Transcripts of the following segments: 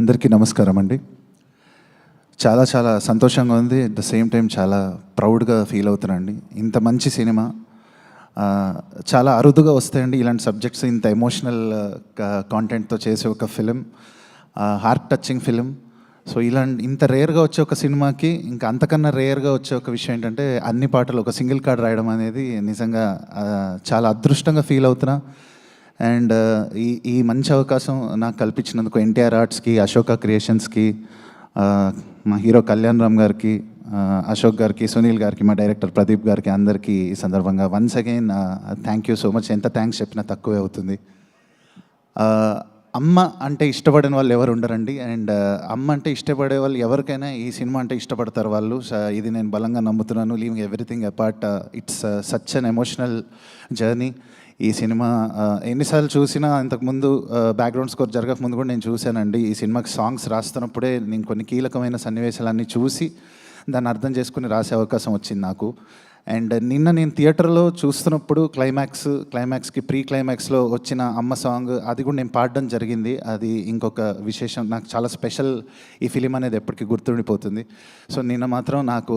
అందరికీ నమస్కారం అండి. చాలా చాలా సంతోషంగా ఉంది. అట్ ద సేమ్ టైం చాలా ప్రౌడ్గా ఫీల్ అవుతున్నానండి. ఇంత మంచి సినిమా చాలా అరుదుగా వస్తాయండి ఇలాంటి సబ్జెక్ట్స్, ఇంత ఎమోషనల్ కాంటెంట్తో చేసే ఒక film, heart touching film. So ఇంత రేర్గా వచ్చే ఒక సినిమాకి ఇంకా అంతకన్నా రేర్గా వచ్చే ఒక విషయం ఏంటంటే అన్ని పాటలు ఒక సింగిల్ కార్డ్ రాయడం అనేది నిజంగా చాలా అదృష్టంగా ఫీల్ అవుతున్నా. అండ్ ఈ మంచి అవకాశం నాకు కల్పించినందుకు ఎన్టీఆర్ ఆర్ట్స్కి, అశోక క్రియేషన్స్కి, మా హీరో కళ్యాణ్ రామ్ గారికి, అశోక్ గారికి, సునీల్ గారికి, మా డైరెక్టర్ ప్రదీప్ గారికి, అందరికీ ఈ సందర్భంగా once again thank you so much. ఎంత థ్యాంక్స్ చెప్పినా తక్కువే అవుతుంది. అమ్మ అంటే ఇష్టపడిన వాళ్ళు ఎవరు ఉండరండి. అండ్ అమ్మ అంటే ఇష్టపడే వాళ్ళు ఎవరికైనా ఈ సినిమా అంటే ఇష్టపడతారు వాళ్ళు. ఇది నేను బలంగా నమ్ముతున్నాను. Leaving everything apart, it's such an emotional journey. ఈ సినిమా ఎన్నిసార్లు చూసినా, ఇంతకుముందు బ్యాక్గ్రౌండ్ స్కోర్ జరగకముందు కూడా నేను చూశానండి. ఈ సినిమాకి సాంగ్స్ రాస్తున్నప్పుడే నేను కొన్ని కీలకమైన సన్నివేశాలన్నీ చూసి దాన్ని అర్థం చేసుకుని రాసే అవకాశం వచ్చింది నాకు. అండ్ నిన్న నేను థియేటర్లో చూస్తున్నప్పుడు క్లైమాక్స్కి ప్రీ క్లైమాక్స్లో వచ్చిన అమ్మ సాంగ్, అది కూడా నేను పాడడం జరిగింది. అది ఇంకొక విశేషం, నాకు చాలా స్పెషల్. ఈ ఫిలిం అనేది ఎప్పటికీ గుర్తుండిపోతుంది. సో నిన్న మాత్రం నాకు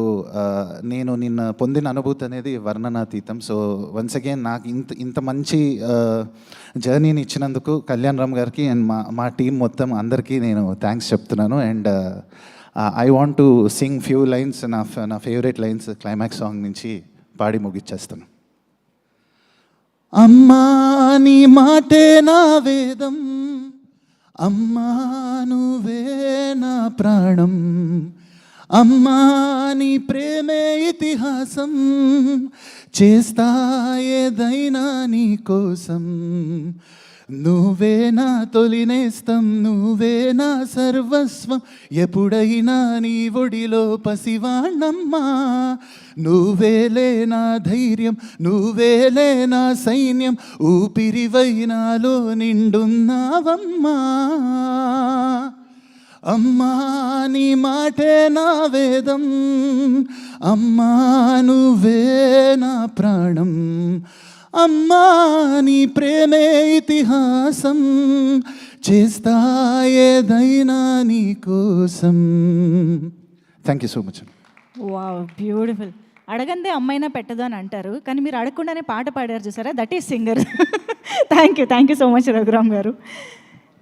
నేను నిన్న పొందిన అనుభూతి అనేది వర్ణనాతీతం. సో వన్స్ అగైన్ నాకు ఇంత మంచి జర్నీని ఇచ్చినందుకు కళ్యాణ్ రామ్ గారికి అండ్ మా టీం మొత్తం అందరికీ నేను థ్యాంక్స్ చెప్తున్నాను. And I want to sing few lines, నా ఫేవరెట్ లైన్స్ క్లైమాక్స్ సాంగ్ నుంచి పాడి ముగిచ్చేస్తాను. అమ్మా నీ మాటే నా వేదం, అమ్మా నువ్వే నా ప్రాణం, అమ్మా నీ ప్రేమే ఇతిహాసం, చేస్తా ఏదైనా నీ కోసం, నువ్వే నా తొలినేస్తం, నువ్వే నా సర్వస్వం, ఎప్పుడైనా నీ ఒడిలో పసివాణమ్మా, నువ్వేలే నా ధైర్యం, నువ్వేలే నా సైన్యం, ఊపిరివైనాలో నిండున్నావమ్మా. అమ్మా నీ మాటే నా వేదం, అమ్మా నువ్వే నా ప్రాణం, అమ్మా నీ ప్రేమే ఇతిహాసం, చేస్తా ఏదైనా నీ కోసం. Thank you so much. Wow, beautiful. అడగందే అమ్మైనా పెట్టదు అని అంటారు, కానీ మీరు అడగకుండానే పాట పాడారు చూసారా, that is singer. Thank you so much Raghuram గారు.